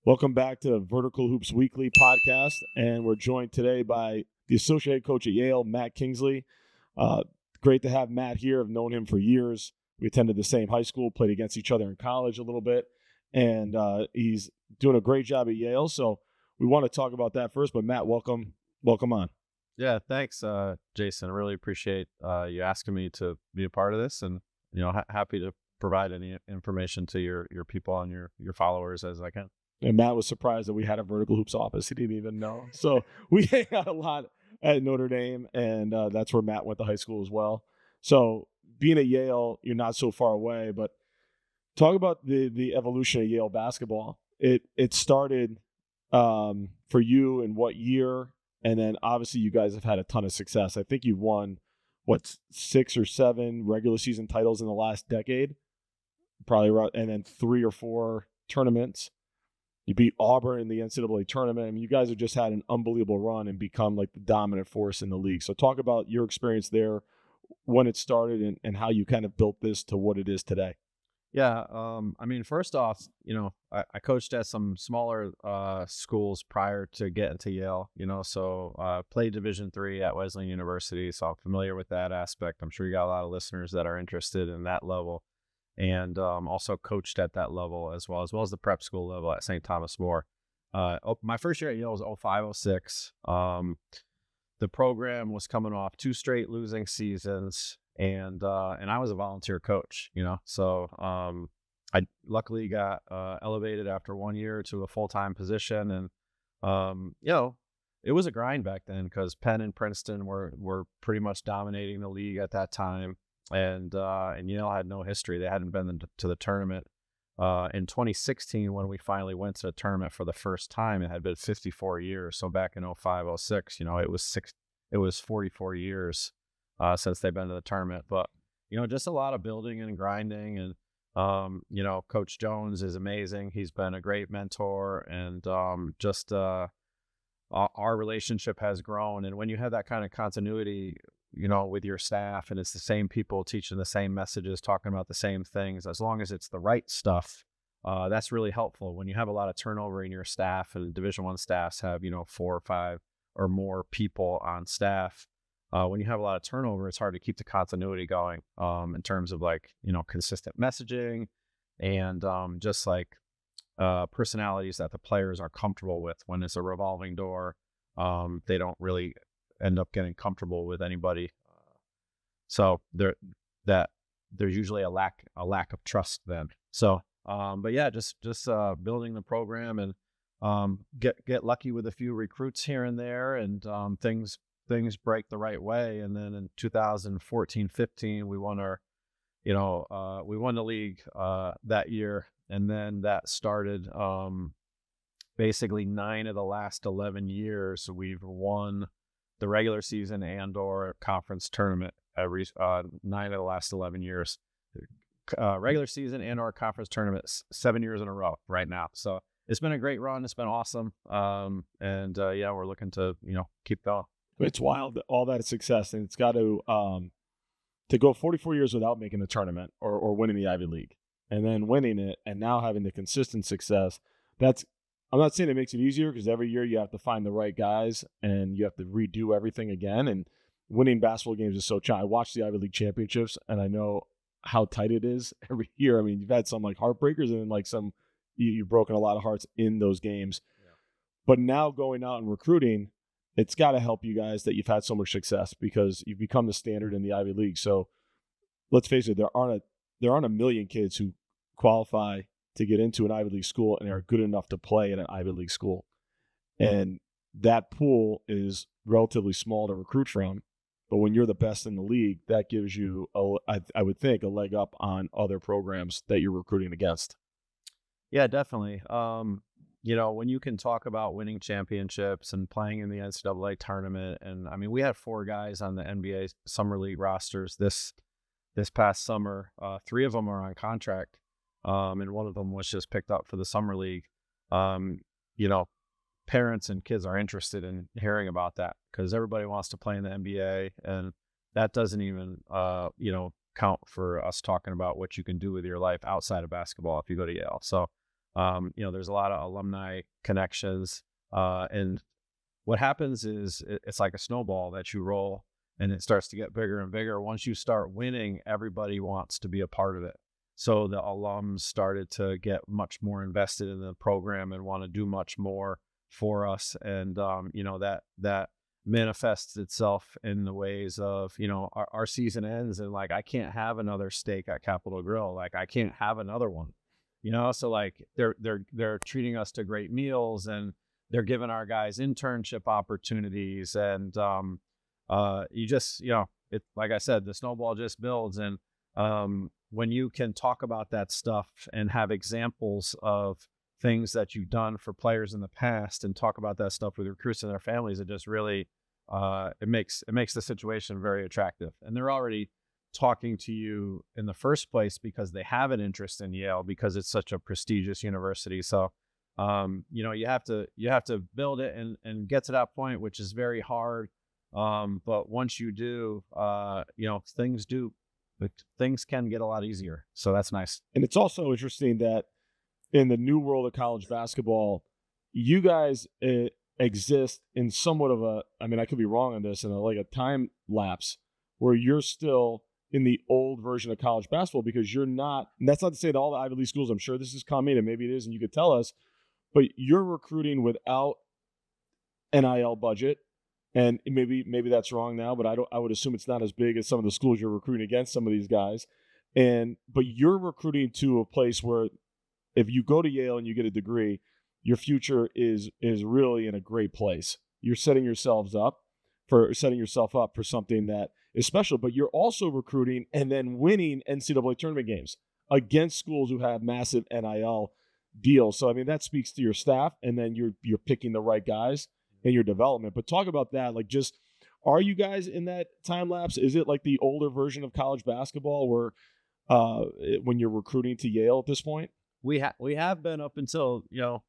Welcome back to Vertical Hoops Weekly podcast, and we're joined today by the associate coach at Yale, Matt Kingsley. Uh, Great to have Matt here. I've known him for years. We attended the same high school, played against each other in college a little bit, and he's doing a great job at Yale. So we want to talk about that first. But Matt, welcome on. Yeah, thanks, Jason. I really appreciate you asking me to be a part of this, and happy to provide any information to your people and your followers as I can. And Matt was surprised that we had a Vertical Hoops office. He didn't even know. So we hang out a lot at Notre Dame, and that's where Matt went to high school as well. So being at Yale, you're not so far away, but talk about the evolution of Yale basketball. It started for you in what year? And then obviously you guys have had a ton of success. I think you've won, 6 or 7 regular season titles in the last decade, probably around, and then 3 or 4 tournaments. You beat Auburn in the NCAA tournament. I mean, you guys have just had an unbelievable run and become like the dominant force in the league. So talk about your experience there, when it started, and how you kind of built this to what it is today. Yeah, first off, I coached at some smaller schools prior to getting to Yale. So played Division III at Wesleyan University, so I'm familiar with that aspect. I'm sure you got a lot of listeners that are interested in that level. And also coached at that level as well as the prep school level at St. Thomas More. My first year at Yale was 05-06. The program was coming off 2 straight losing seasons, and I was a volunteer coach, So I luckily got elevated after 1 year to a full-time position, and it was a grind back then because Penn and Princeton were pretty much dominating the league at that time. And Yale had no history. They hadn't been to the tournament. In 2016, when we finally went to the tournament for the first time, it had been 54 years. So back in 05-06, it was 44 years since they've been to the tournament. But, just a lot of building and grinding. And, Coach Jones is amazing. He's been a great mentor, and our relationship has grown. And when you have that kind of continuity, with your staff, and it's the same people teaching the same messages, talking about the same things, as long as it's the right stuff, that's really helpful. When you have a lot of turnover in your staff, and Division I staffs have, 4 or 5 or more people on staff, when you have a lot of turnover, it's hard to keep the continuity going in terms of consistent messaging and just personalities that the players are comfortable with. When it's a revolving door, they don't really end up getting comfortable with anybody. So there's usually a lack of trust then. So, but yeah, just building the program, and get lucky with a few recruits here and there, and things break the right way. And then in 2014-15, we won we won the league that year, and then that started basically 9 of the last 11 years we've won the regular season and/or conference tournament every 9 of the last 11 years. Regular season and/or conference tournaments 7 years in a row right now. So it's been a great run. It's been awesome. We're looking to keep going. It's wild, all that success, and it's got to go 44 years without making the tournament or winning the Ivy League, and then winning it, and now having the consistent success. I'm not saying it makes it easier, because every year you have to find the right guys and you have to redo everything again. And winning basketball games is so challenging. I watch the Ivy League championships, and I know how tight it is every year. I mean, you've had some heartbreakers, and then you've broken a lot of hearts in those games. Yeah. But now going out and recruiting, it's got to help you guys that you've had so much success, because you've become the standard in the Ivy League. So let's face it, there aren't a million kids who qualify to get into an Ivy League school and are good enough to play at an Ivy League school. And that pool is relatively small to recruit from. But when you're the best in the league, that gives you, I would think, a leg up on other programs that you're recruiting against. Yeah, definitely. When you can talk about winning championships and playing in the NCAA tournament, and I mean, we had 4 guys on the NBA Summer League rosters this past summer. 3 of them are on contract. And one of them was just picked up for the summer league. Parents and kids are interested in hearing about that, because everybody wants to play in the NBA, and that doesn't even, count for us talking about what you can do with your life outside of basketball if you go to Yale. So There's a lot of alumni connections, and what happens is it's like a snowball that you roll, and it starts to get bigger and bigger. Once you start winning, everybody wants to be a part of it. So the alums started to get much more invested in the program and want to do much more for us. And, that manifests itself in the ways of, our season ends and like, I can't have another steak at Capitol Grill. Like I can't have another one, so like they're treating us to great meals, and they're giving our guys internship opportunities. And, you just, it, like I said, the snowball just builds. And, when you can talk about that stuff and have examples of things that you've done for players in the past and talk about that stuff with recruits and their families, it just really, it makes the situation very attractive. And they're already talking to you in the first place because they have an interest in Yale because it's such a prestigious university. So, you have to build it and get to that point, which is very hard. But once you do, things can get a lot easier. So that's nice. And it's also interesting that in the new world of college basketball, you guys exist in somewhat of a, I mean, I could be wrong on this, in a time lapse where you're still in the old version of college basketball because you're not, and that's not to say that all the Ivy League schools, I'm sure this is coming and maybe it is and you could tell us, but you're recruiting without NIL budget. And maybe that's wrong now, but I would assume it's not as big as some of the schools you're recruiting against, some of these guys. But you're recruiting to a place where if you go to Yale and you get a degree, your future is really in a great place. You're setting yourself up for something that is special, but you're also recruiting and then winning NCAA tournament games against schools who have massive NIL deals. So, I mean, that speaks to your staff, and then you're picking the right guys in your development. But talk about that, like, just, are you guys in that time lapse? Is it like the older version of college basketball where when you're recruiting to Yale at this point? We have been up until the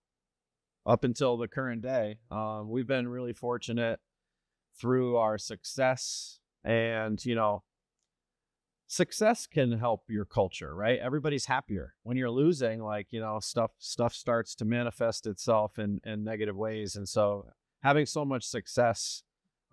current day. We've been really fortunate through our success, and success can help your culture, right? Everybody's happier when you're losing. Like, stuff starts to manifest itself in negative ways, and so having so much success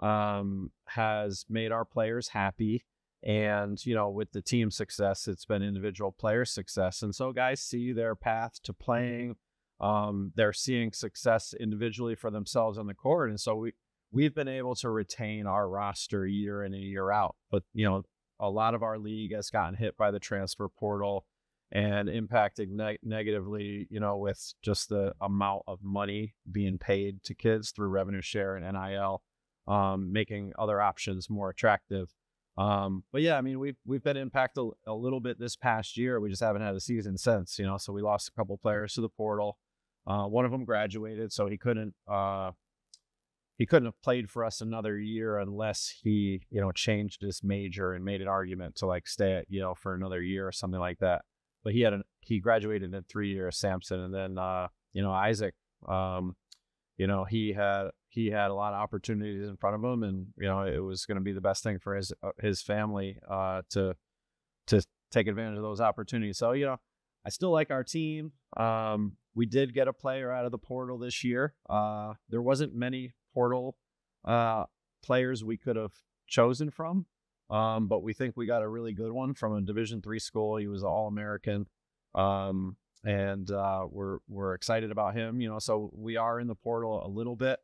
has made our players happy. And, with the team success, it's been individual player success. And so guys see their path to playing. They're seeing success individually for themselves on the court. And so we've been able to retain our roster year in and year out. But, a lot of our league has gotten hit by the transfer portal and impacted negatively, with just the amount of money being paid to kids through revenue share and NIL, making other options more attractive. But yeah, I mean, we've been impacted a little bit this past year. We just haven't had a season since, so we lost a couple players to the portal. One of them graduated, so he couldn't have played for us another year unless he, changed his major and made an argument to like stay at Yale for another year or something like that. But he graduated in 3 years, Samson. And then, Isaac, he had a lot of opportunities in front of him, and, it was going to be the best thing for his family, to take advantage of those opportunities. So, I still like our team. We did get a player out of the portal this year. There wasn't many portal, players we could have chosen from. But we think we got a really good one from a Division III school. He was an All-American. And we're excited about him, so we are in the portal a little bit.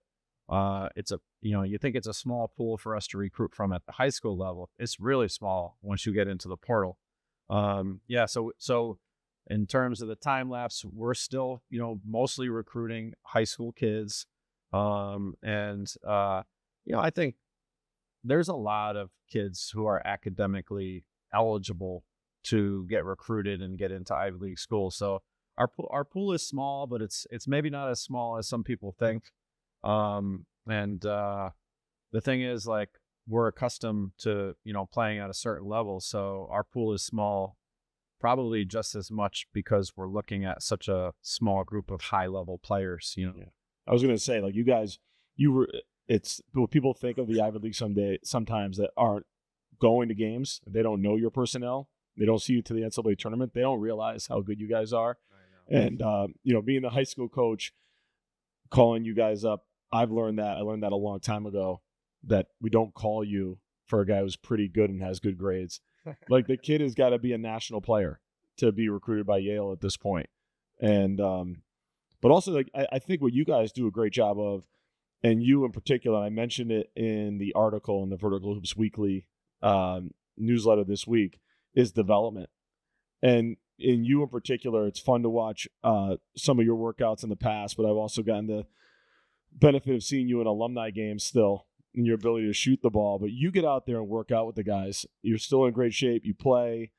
It's you think it's a small pool for us to recruit from at the high school level. It's really small once you get into the portal. So in terms of the time lapse, we're still, mostly recruiting high school kids. I think there's a lot of kids who are academically eligible to get recruited and get into Ivy League schools. So our pool is small, but it's maybe not as small as some people think. The thing is, like, we're accustomed to, playing at a certain level. So our pool is small, probably just as much because we're looking at such a small group of high level players, Yeah. I was going to say, like, you guys, it's what people think of the Ivy League sometimes that aren't going to games. They don't know your personnel. They don't see you to the NCAA tournament. They don't realize how good you guys are. And being the high school coach, calling you guys up, I've learned that. I learned that a long time ago, that we don't call you for a guy who's pretty good and has good grades. Like, the kid has got to be a national player to be recruited by Yale at this point. And but also, like, I think what you guys do a great job of, and you in particular, I mentioned it in the article in the Vertical Hoops Weekly newsletter this week, is development. And in you in particular, it's fun to watch some of your workouts in the past, but I've also gotten the benefit of seeing you in alumni games still, and your ability to shoot the ball. But you get out there and work out with the guys. You're still in great shape. You play.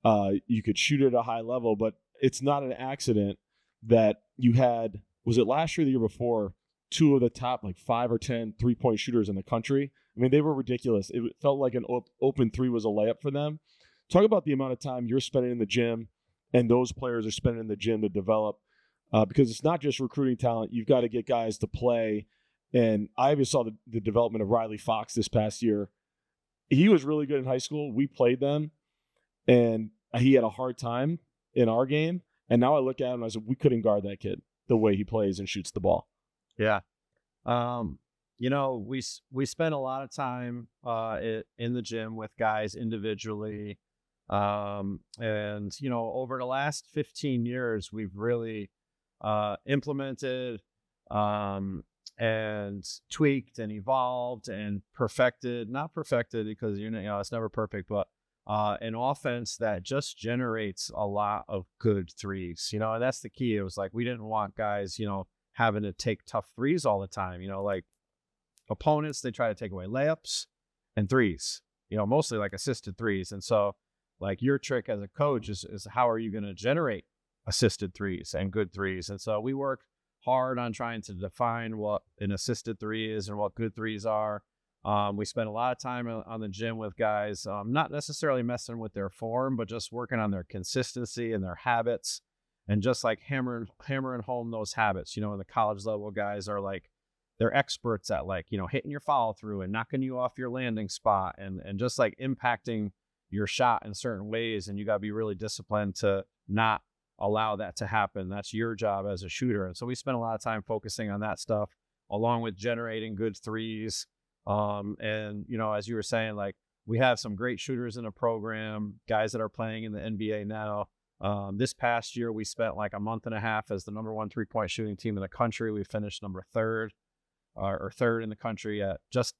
You could shoot at a high level, but it's not an accident that you had, was it last year or the year before, 2 of the top like 5 or 10 3-point shooters in the country? I mean, they were ridiculous. It felt like an open three was a layup for them. Talk about the amount of time you're spending in the gym and those players are spending in the gym to develop, because it's not just recruiting talent. You've got to get guys to play. And I even saw the development of Riley Fox this past year. He was really good in high school. We played them, and he had a hard time in our game. And now I look at him and I said, we couldn't guard that kid the way he plays and shoots the ball. Yeah. We spend a lot of time in the gym with guys individually. And, over the last 15 years, we've really implemented and tweaked and evolved and not perfected because, it's never perfect, but an offense that just generates a lot of good threes, and that's the key. It was like, we didn't want guys, having to take tough threes all the time, like opponents, they try to take away layups and threes, mostly like assisted threes. And so like your trick as a coach is how are you going to generate assisted threes and good threes? And so we work hard on trying to define what an assisted three is and what good threes are. We spend a lot of time on the gym with guys, not necessarily messing with their form, but just working on their consistency and their habits, and just like hammering home those habits. The college level guys are like, they're experts at like, hitting your follow through and knocking you off your landing spot and just like impacting your shot in certain ways. And you got to be really disciplined to not allow that to happen. That's your job as a shooter. And so we spend a lot of time focusing on that stuff, along with generating good threes. As you were saying, like, we have some great shooters in the program, guys that are playing in the NBA now. This past year, we spent like a month and a half as the number 1 3-point shooting team in the country. We finished number 3rd in the country at just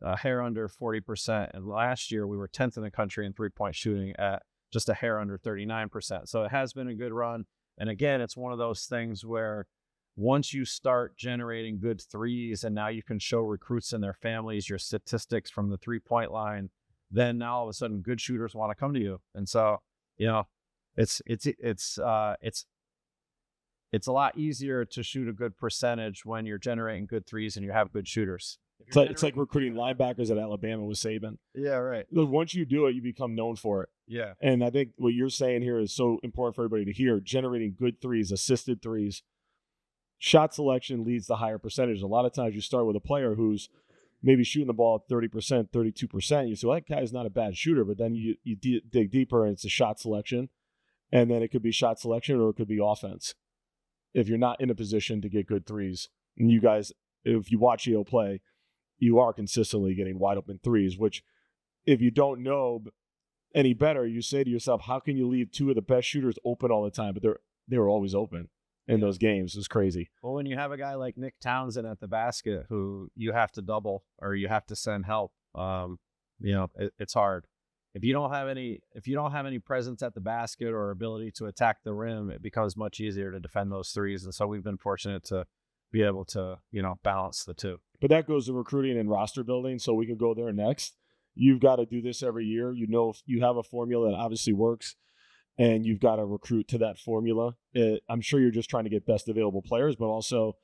a hair under 40%. And last year, we were 10th in the country in 3-point shooting at just a hair under 39%. So it has been a good run. And again, it's one of those things where once you start generating good threes and now you can show recruits and their families your statistics from the 3-point line, then now all of a sudden good shooters want to come to you. And so, it's a lot easier to shoot a good percentage when you're generating good threes and you have good shooters. It's like recruiting linebackers at Alabama with Saban. Yeah, right. Once you do it, you become known for it. Yeah. And I think what you're saying here is so important for everybody to hear. Generating good threes, assisted threes, shot selection leads to higher percentage. A lot of times you start with a player who's maybe shooting the ball at 30%, 32%. You say, well, that guy's not a bad shooter, but then you dig deeper and it's a shot selection. And then it could be shot selection or it could be offense. If you're not in a position to get good threes, and you guys, if you watch Yale play, you are consistently getting wide open threes, which if you don't know any better, you say to yourself, how can you leave 2 of the best shooters open all the time? But they were always open in those games. It was crazy. Well, when you have a guy like Nick Townsend at the basket who you have to double or you have to send help, it's hard. If you don't have any presence at the basket or ability to attack the rim, it becomes much easier to defend those threes. And so we've been fortunate to be able to, balance the two. But that goes to recruiting and roster building. So we can go there next. You've got to do this every year. If you have a formula that obviously works and you've got to recruit to that formula. I'm sure you're just trying to get best available players, but also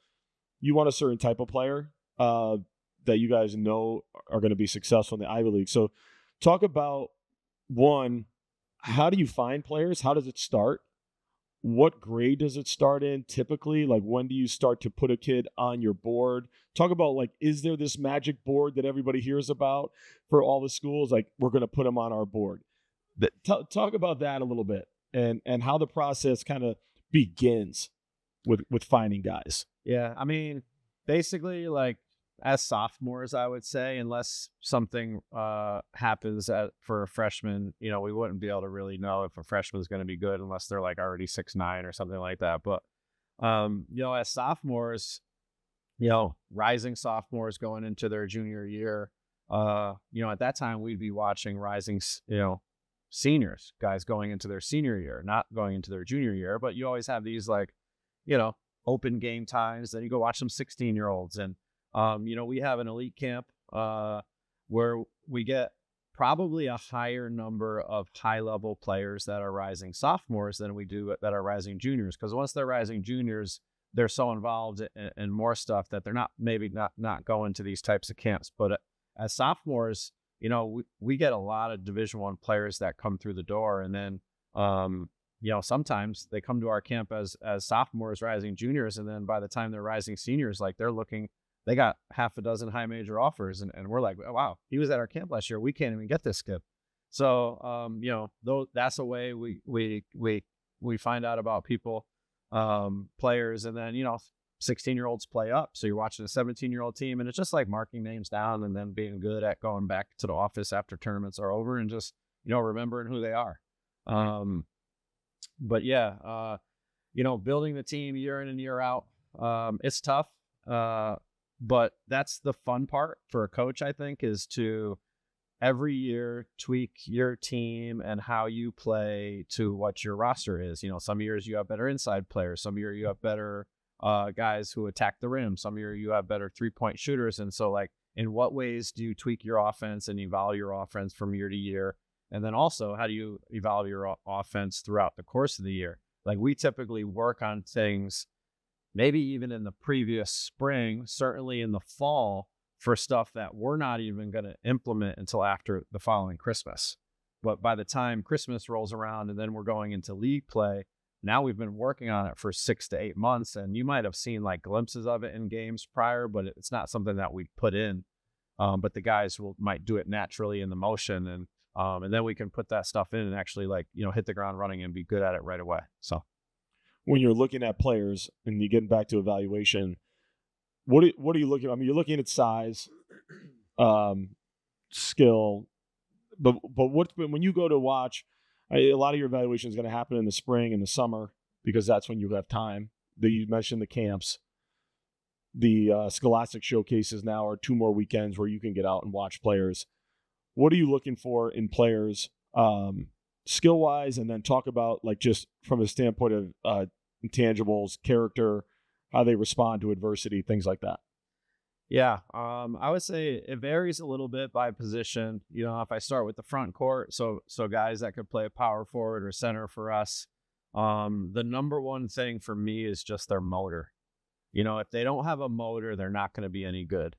you want a certain type of player that you guys know are going to be successful in the Ivy League. So talk about, one, how do you find players? How does it start? What grade does it start in typically? Like, when do you start to put a kid on your board? Talk about, like, is there this magic board that everybody hears about for all the schools? Like, we're going to put them on our board. Talk about that a little bit and how the process kind of begins with finding guys? Yeah, I mean, basically, like as sophomores, I would say, unless something happens for a freshman, we wouldn't be able to really know if a freshman is going to be good unless they're like already 6'9" or something like that. But as sophomores, rising sophomores going into their junior year, at that time we'd be watching rising, seniors, guys going into their senior year, not going into their junior year. But you always have these like, open game times. Then you go watch some 16-year-olds. And, we have an elite camp where we get probably a higher number of high-level players that are rising sophomores than we do that are rising juniors. Because once they're rising juniors, they're so involved in more stuff that they're not going to these types of camps. But as sophomores, we get a lot of Division I players that come through the door, and then sometimes they come to our camp as sophomores, rising juniors, and then by the time they're rising seniors, like they got half a dozen high major offers, and we're like, oh, wow, he was at our camp last year. We can't even get this kid. So that's a way we find out about people, players, and then 16-year-olds play up. So you're watching a 17-year-old team, and it's just like marking names down and then being good at going back to the office after tournaments are over and just remembering who they are. But yeah, building the team year in and year out, it's tough. But that's the fun part for a coach, I think, is to every year tweak your team and how you play to what your roster is. Some years you have better inside players. Some year you have better guys who attack the rim. Some year you have better 3-point shooters. And so, like, in what ways do you tweak your offense and evolve your offense from year to year? And then also, how do you evolve your offense throughout the course of the year? Like, we typically work on things maybe even in the previous spring, certainly in the fall, for stuff that we're not even going to implement until after the following Christmas. But by the time Christmas rolls around and then we're going into league play, now we've been working on it for 6 to 8 months. And you might have seen like glimpses of it in games prior, but it's not something that we put in. But the guys might do it naturally in the motion. And then we can put that stuff in and actually hit the ground running and be good at it right away. So when you're looking at players and you're getting back to evaluation, what are you looking at? I mean, you're looking at size, skill, but when you go to watch, a lot of your evaluation is going to happen in the spring and the summer because that's when you have time. You mentioned the camps. The Scholastic showcases now are 2 more weekends where you can get out and watch players. What are you looking for in players skill-wise, and then talk about like just from a standpoint of intangibles, character, how they respond to adversity, things like that? Yeah, I would say it varies a little bit by position. If I start with the front court, so guys that could play a power forward or center for us, the number one thing for me is just their motor. If they don't have a motor, they're not going to be any good.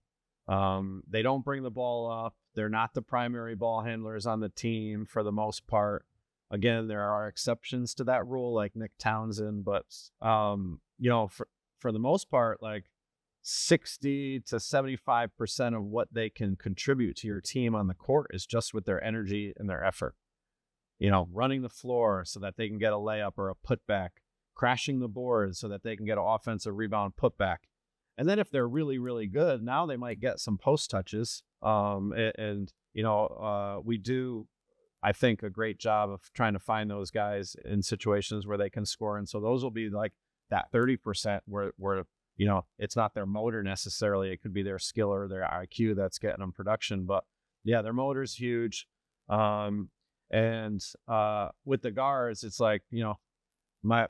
They don't bring the ball up. They're not the primary ball handlers on the team for the most part. Again, there are exceptions to that rule, like Nick Townsend, but for the most part, like 60 to 75% of what they can contribute to your team on the court is just with their energy and their effort. Running the floor so that they can get a layup or a putback, crashing the board so that they can get an offensive rebound putback. And then if they're really, really good, now they might get some post touches. We do, I think, a great job of trying to find those guys in situations where they can score. And so those will be like that 30% where it's not their motor necessarily. It could be their skill or their IQ that's getting them production. But yeah, their motor's huge. And with the guards, it's like, my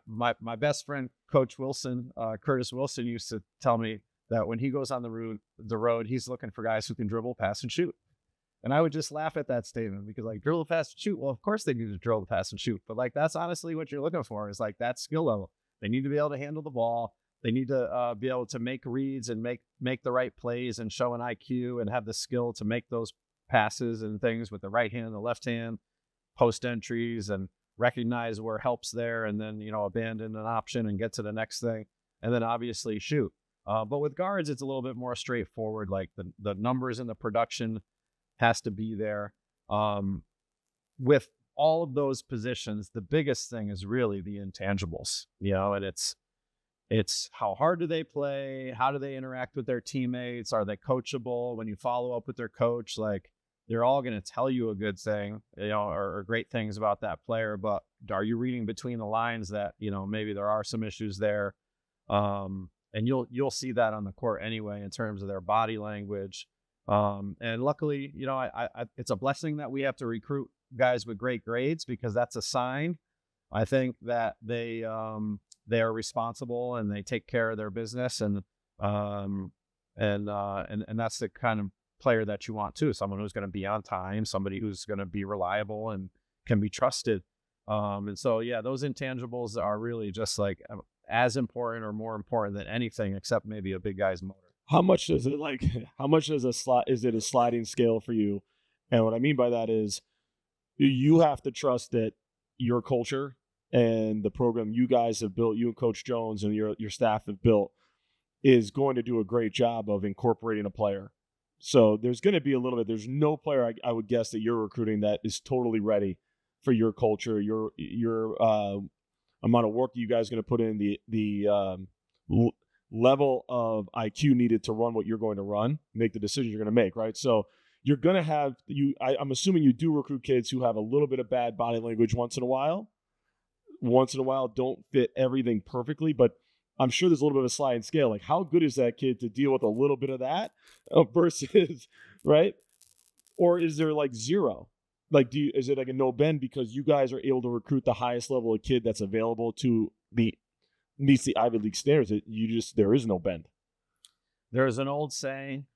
best friend, Coach Wilson, Curtis Wilson, used to tell me that when he goes on the road, he's looking for guys who can dribble, pass, and shoot. And I would just laugh at that statement because, like, dribble, pass, and shoot. Well, of course they need to dribble, pass, and shoot. But, like, that's honestly what you're looking for is, like, that skill level. They need to be able to handle the ball. They need to be able to make reads and make the right plays and show an IQ and have the skill to make those passes and things with the right hand and the left hand, post entries, and recognize where help's there, and then, abandon an option and get to the next thing, and then obviously shoot. But with guards, it's a little bit more straightforward. Like the numbers and the production has to be there. With all of those positions, the biggest thing is really the intangibles, and it's how hard do they play? How do they interact with their teammates? Are they coachable? When you follow up with their coach, like they're all going to tell you a good thing, or great things about that player. But are you reading between the lines that, maybe there are some issues there? And you'll see that on the court anyway, in terms of their body language. And luckily, it's a blessing that we have to recruit guys with great grades, because that's a sign, I think, that they are responsible and they take care of their business, and that's the kind of player that you want too. Someone who's going to be on time, somebody who's going to be reliable and can be trusted. And so, yeah, those intangibles are really just like as important or more important than anything, except maybe a big guy's motor. How much does it is it a sliding scale for you? And what I mean by that is you have to trust that your culture and the program you guys have built, you and Coach Jones and your staff have built, is going to do a great job of incorporating a player. So there's going to be a little bit. There's no player I would guess that you're recruiting that is totally ready for your culture, your amount of work you guys are going to put in, the level of IQ needed to run what you're going to run, make the decisions you're going to make, right? So you're going to have I'm assuming you do recruit kids who have a little bit of bad body language once in a while, don't fit everything perfectly, but I'm sure there's a little bit of a sliding scale. Like, how good is that kid to deal with a little bit of that versus, right? Or is there like zero? Like, is it like a no bend because you guys are able to recruit the highest level of kid that's available to meets the Ivy League standards? There is no bend. There's an old saying,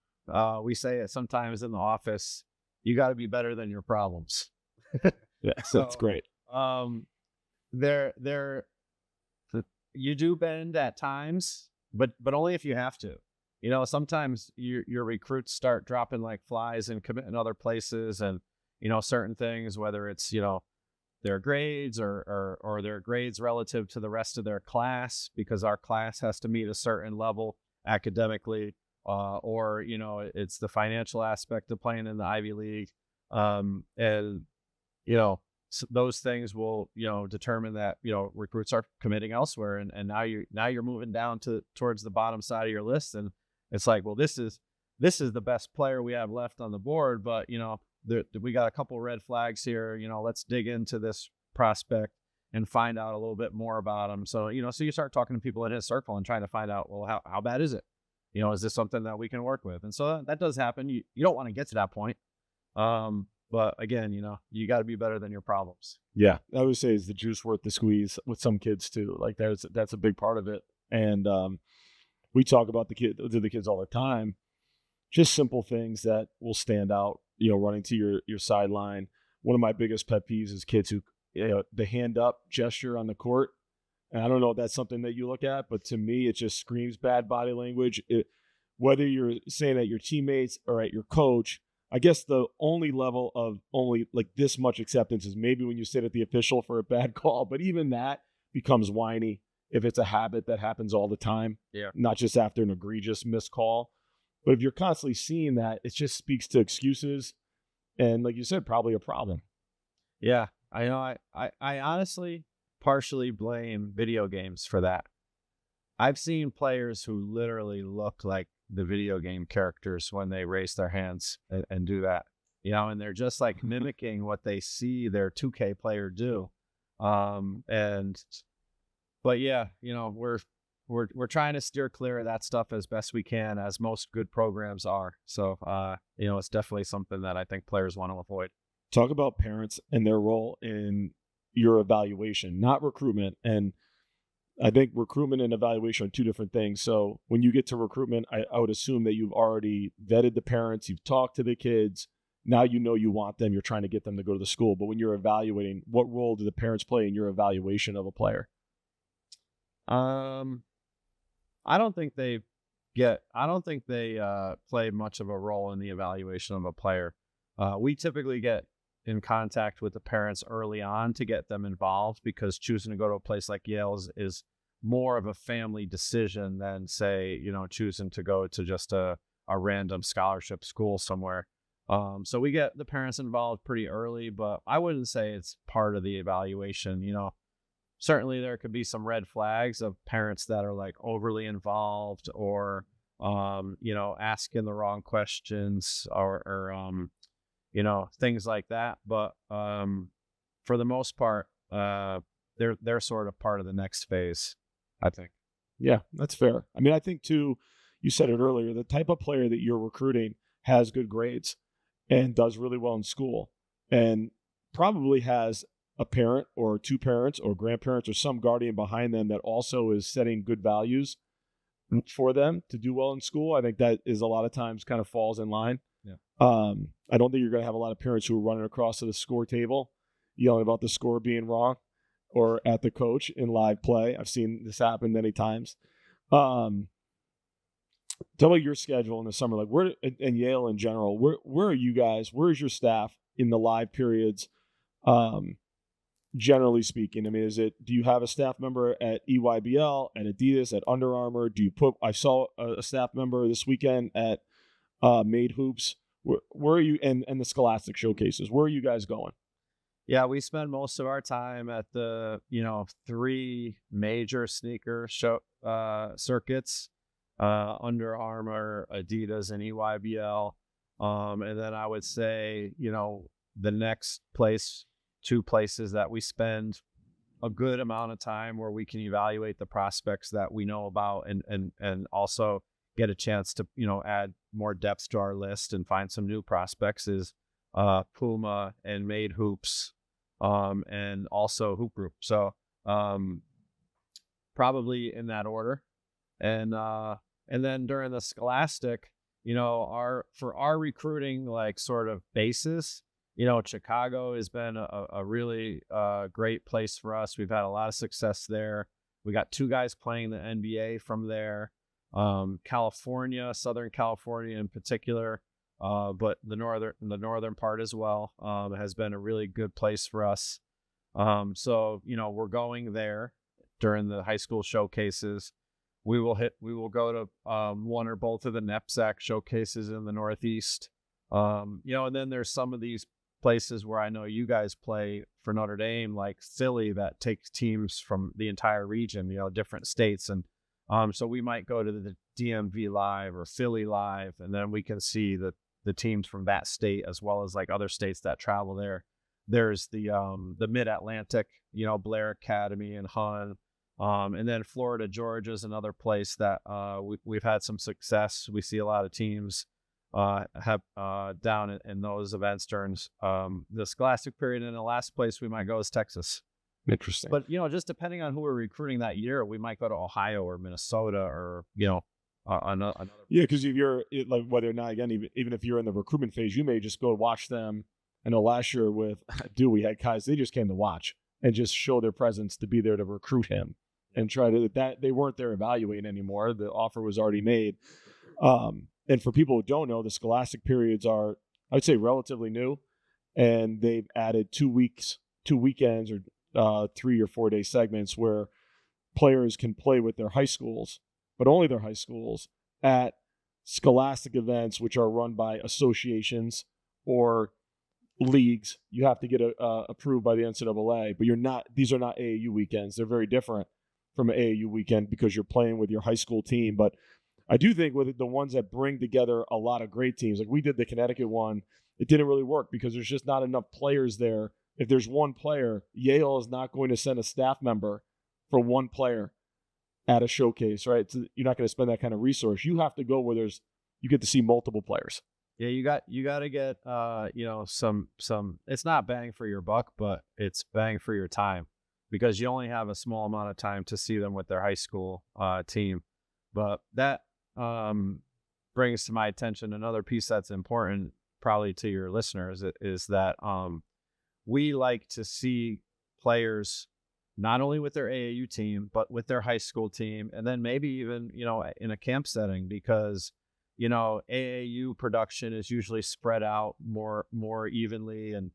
we say it sometimes in the office: you got to be better than your problems. Yeah, so that's great. You do bend at times, but only if you have to. Sometimes your recruits start dropping like flies and committing other places, and certain things, whether it's their grades or their grades relative to the rest of their class, because our class has to meet a certain level academically, or it's the financial aspect of playing in the Ivy League, and those things will determine that recruits are committing elsewhere, and now you're moving down towards the bottom side of your list, and it's like, well, this is the best player we have left on the board, but we got a couple red flags here. Let's dig into this prospect and find out a little bit more about him. So so you start talking to people in his circle and trying to find out, well, how bad is it? Is this something that we can work with? And so that does happen. You don't want to get to that point. But again, you got to be better than your problems. Yeah, I would say, is the juice worth the squeeze with some kids too? Like that's a big part of it. And we talk about the kids all the time. Just simple things that will stand out. Running to your sideline. One of my biggest pet peeves is kids who the hand up gesture on the court. And I don't know if that's something that you look at, but to me, it just screams bad body language. Whether you're saying at your teammates or at your coach. I guess the only level of only like this much acceptance is maybe when you sit at the official for a bad call, but even that becomes whiny if it's a habit that happens all the time. Yeah. Not just after an egregious missed call. But if you're constantly seeing that, it just speaks to excuses and, like you said, probably a problem. Yeah. I know. I honestly partially blame video games for that. I've seen players who literally look like the video game characters when they raise their hands and do that, and they're just like mimicking what they see their 2K player do. But yeah, we're trying to steer clear of that stuff as best we can, as most good programs are. So, it's definitely something that I think players want to avoid. Talk about parents and their role in your evaluation, not recruitment. And I think recruitment and evaluation are two different things. So when you get to recruitment, I would assume that you've already vetted the parents, you've talked to the kids. Now you want them, you're trying to get them to go to the school. But when you're evaluating, what role do the parents play in your evaluation of a player? I don't think they play much of a role in the evaluation of a player. We typically get in contact with the parents early on to get them involved, because choosing to go to a place like Yale is more of a family decision than, say, choosing to go to just a random scholarship school somewhere. So we get the parents involved pretty early, but I wouldn't say it's part of the evaluation. Certainly there could be some red flags of parents that are like overly involved, or asking the wrong questions, or things like that. But for the most part, they're sort of part of the next phase, I think. Yeah, that's fair. I mean, I think too, you said it earlier, the type of player that you're recruiting has good grades and does really well in school, and probably has a parent or two parents or grandparents or some guardian behind them that also is setting good values for them to do well in school. I think that is a lot of times kind of falls in line. Yeah. I don't think you're going to have a lot of parents who are running across to the score table yelling about the score being wrong or at the coach in live play. I've seen this happen many times. Tell me your schedule in the summer, like where, and Yale in general, where are you guys? Where is your staff in the live periods? Generally speaking, I mean, do you have a staff member at EYBL, at Adidas, at Under Armour? I saw a staff member this weekend at Made Hoops. Where are you, and the Scholastic showcases? Where are you guys going? Yeah, we spend most of our time at the, 3 major sneaker show circuits, Under Armour, Adidas, and EYBL. And then I would say, the next 2 places that we spend a good amount of time where we can evaluate the prospects that we know about, and also get a chance to, add more depth to our list and find some new prospects is Puma and Made Hoops, and also Hoop Group. So probably in that order. And then during the Scholastic, for our recruiting, like sort of basis, Chicago has been a really great place for us. We've had a lot of success there. We got 2 guys playing the NBA from there. California, Southern California in particular, but the northern part as well, has been a really good place for us. So we're going there during the high school showcases. We will go to one or both of the NEPSAC showcases in the Northeast. And then there's some of these places where I know you guys play for Notre Dame, like Philly, that takes teams from the entire region, different states. And so we might go to the DMV Live or Philly Live, and then we can see the teams from that state as well as like other states that travel there. There's the Mid-Atlantic, Blair Academy and Hun. And then Florida Georgia is another place that we've had some success. We see a lot of teams have down in those events during the Scholastic period. And the last place we might go is Texas. Interesting. But, just depending on who we're recruiting that year, we might go to Ohio or Minnesota or, another. Yeah, because if you're like, whether or not, again, even if you're in the recruitment phase, you may just go watch them. I know last year with we had guys, they just came to watch and just show their presence to be there to recruit him and try to, that they weren't there evaluating anymore. The offer was already made. And for people who don't know, the Scholastic periods are, I would say, relatively new, and they've added 2 weekends or 3 or 4 day segments where players can play with their high schools, but only their high schools, at Scholastic events, which are run by associations or leagues. You have to get approved by the NCAA, but these are not AAU weekends. They're very different from an AAU weekend because you're playing with your high school team. But I do think with the ones that bring together a lot of great teams, like we did the Connecticut one, it didn't really work because there's just not enough players there. If there's one player, Yale is not going to send a staff member for one player at a showcase, right? You're not going to spend that kind of resource. You have to go where you get to see multiple players. Yeah, you got to get some. It's not bang for your buck, but it's bang for your time, because you only have a small amount of time to see them with their high school team. But that brings to my attention another piece that's important, probably to your listeners, is that we like to see players not only with their AAU team, but with their high school team, and then maybe even in a camp setting, because AAU production is usually spread out more evenly, and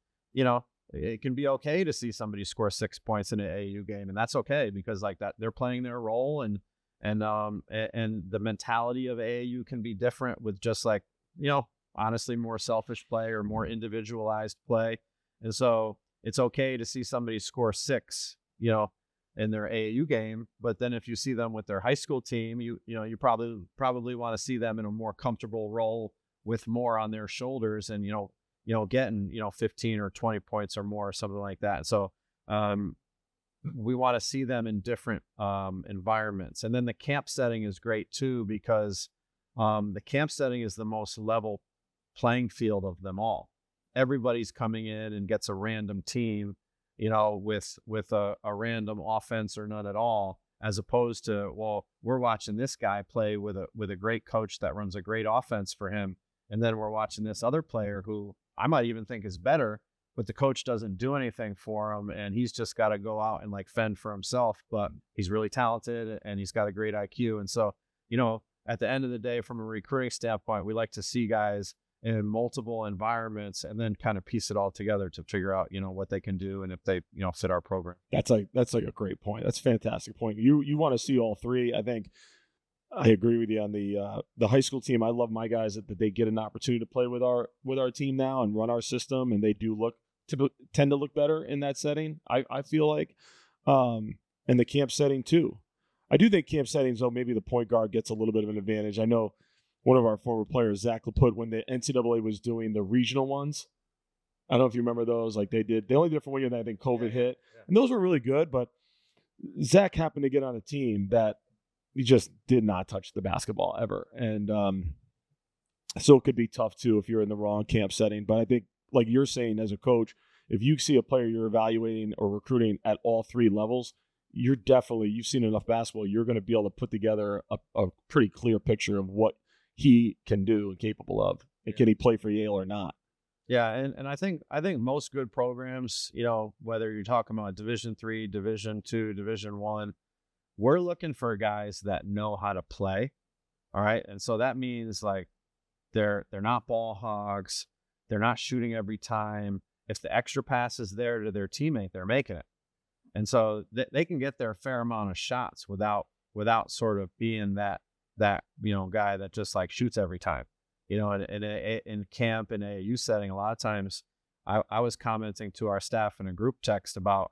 it can be okay to see somebody score 6 points in an AAU game, and that's okay, because like that, they're playing their role, and the mentality of AAU can be different with just like honestly more selfish play or more individualized play. And so it's okay to see somebody score 6, in their AAU game, but then if you see them with their high school team, you probably want to see them in a more comfortable role with more on their shoulders, and getting 15 or 20 points or more or something like that. So we want to see them in different environments. And then the camp setting is great too, because the camp setting is the most level playing field of them all. Everybody's coming in and gets a random team, with a random offense or none at all, as opposed to, well, we're watching this guy play with a great coach that runs a great offense for him. And then we're watching this other player who I might even think is better, but the coach doesn't do anything for him. And he's just got to go out and like fend for himself, but he's really talented and he's got a great IQ. And so, at the end of the day, from a recruiting standpoint, we like to see guys in multiple environments and then kind of piece it all together to figure out, what they can do and if they, fit our program. That's like a great point. That's a fantastic point. You want to see all three. I think I agree with you on the high school team. I love my guys that they get an opportunity to play with our team now and run our system, and they do tend to look better in that setting. I feel like, in the camp setting too. I do think camp settings, though, maybe the point guard gets a little bit of an advantage. I know one of our former players, Zach Laput, when the NCAA was doing the regional ones, I don't know if you remember those. Like they only did it for 1 year, and I think COVID hit, and those were really good. But Zach happened to get on a team that he just did not touch the basketball ever, and so it could be tough too if you're in the wrong camp setting. But I think, like you're saying, as a coach, if you see a player you're evaluating or recruiting at all three levels, you've seen enough basketball, you're going to be able to put together a pretty clear picture of what he can do and capable of. And can he play for Yale or not? Yeah, and I think most good programs, whether you're talking about Division III, Division II, Division I, we're looking for guys that know how to play. All right. And so that means like they're not ball hogs, they're not shooting every time. If the extra pass is there to their teammate, they're making it. And so they can get their fair amount of shots without sort of being that guy that just like shoots every time. In camp and AAU setting, a lot of times I was commenting to our staff in a group text about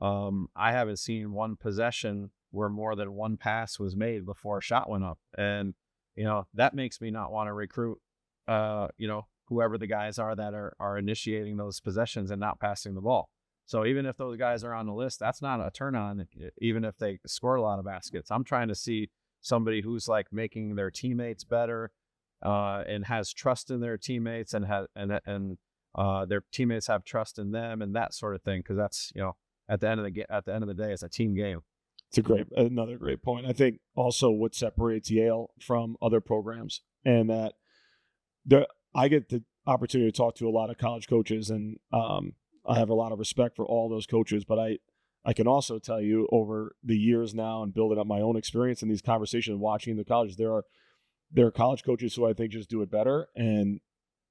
I haven't seen one possession where more than one pass was made before a shot went up. And, that makes me not want to recruit, whoever the guys are that are initiating those possessions and not passing the ball. So even if those guys are on the list, that's not a turn on, even if they score a lot of baskets. I'm trying to see somebody who's like making their teammates better, and has trust in their teammates and their teammates have trust in them and that sort of thing. Cause that's, at the end of the day, it's a team game. It's another great point. I think also what separates Yale from other programs, and that I get the opportunity to talk to a lot of college coaches, and I have a lot of respect for all those coaches, but I can also tell you over the years now and building up my own experience in these conversations, watching the colleges, there are college coaches who I think just do it better. And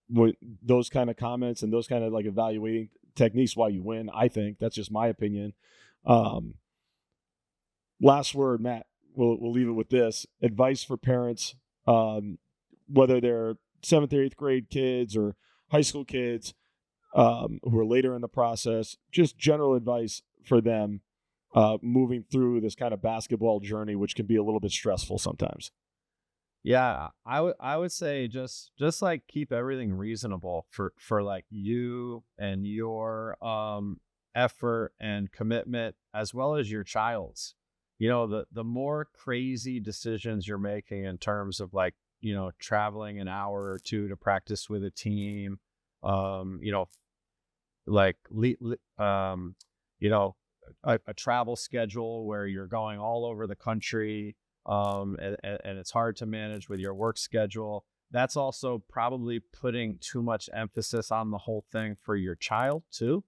with those kind of comments and those kind of like evaluating techniques, why you win, I think that's just my opinion. Last word, Matt, we'll leave it with this advice for parents, whether they're 7th or 8th grade kids or high school kids, who are later in the process, just general advice for them moving through this kind of basketball journey, which can be a little bit stressful sometimes. Yeah, I would say just like keep everything reasonable for like you and your effort and commitment, as well as your child's. The more crazy decisions you're making in terms of like, traveling an hour or two to practice with a team, like a travel schedule where you're going all over the country, and it's hard to manage with your work schedule. That's also probably putting too much emphasis on the whole thing for your child too.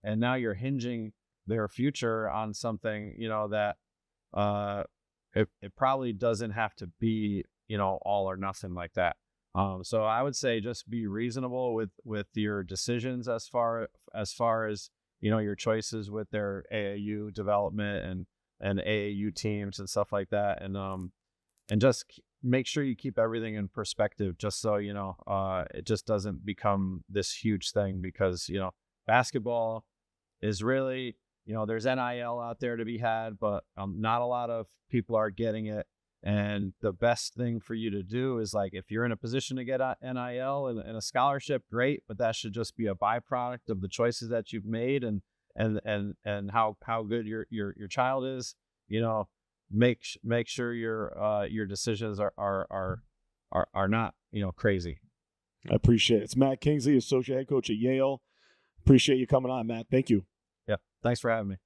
And now you're hinging their future on something, that it probably doesn't have to be, all or nothing like that. So I would say just be reasonable with your decisions as far as, your choices with their AAU development and AAU teams and stuff like that. And just make sure you keep everything in perspective, just so it just doesn't become this huge thing, because basketball is really, there's NIL out there to be had, but not a lot of people are getting it. And the best thing for you to do is, like, if you're in a position to get a NIL and a scholarship, great, but that should just be a byproduct of the choices that you've made, and how good your child is. Make sure your decisions are not crazy. I appreciate it. It's Matt Kingsley, associate head coach at Yale. Appreciate you coming on, Matt. Thank you. Yeah, thanks for having me.